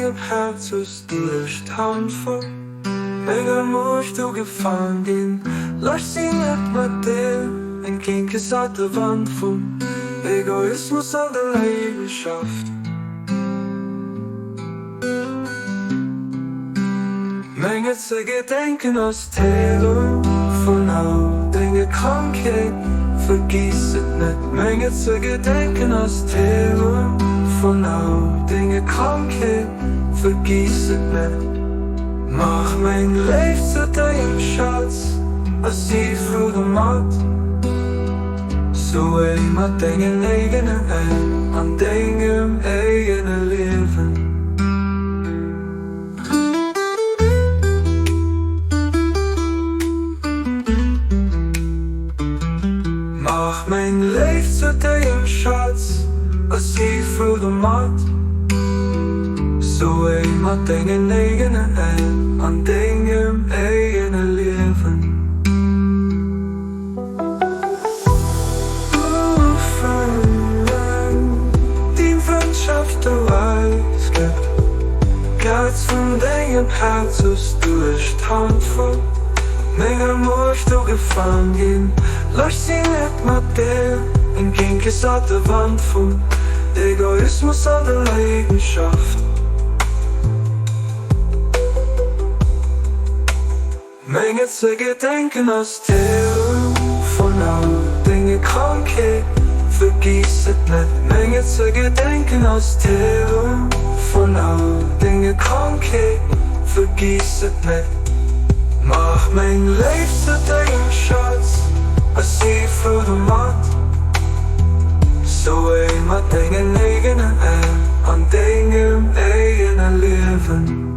dingen hart is toestand voor. Mega moest du gefangen in. Lass sie nicht mit dir. Ein Kind gesagt der Wand vom Egoismus an der Leidenschaft. Menge zu gedenken aus Terror von all Dinge Krankheit. Vergiss es nicht. Menge zu gedenken aus Terror von all Dinge Krankheit. Vergiss es nicht. Mach mein Leben zu deinem Schatz, als sie für den Mat. So immer deinen eigenen an deinem eigenen Leben. Mach mein Leben zu deinem Schatz, als sie für den Mat. So immer deinen eigenen an deinem eigenen Leben. Die Wünschaft der Weisheit, Geist von deinem Herz ist durchstand voll. Mega musst du gefangen, lass sie nicht mit dir. Ein Kind gesagt der Wand von Egoismus an der Leidenschaft. Menge zu gedenken aus Terror von all Dinge Krankheit. Vergiss es nicht. Menge zu gedenken aus Terror von all Dinge Krankheit. Vergiss es nicht. Mach mein Leben zu deinem Schatz, als sie für den Mat. So immer deinen eigenen an deinem eigenen Leben.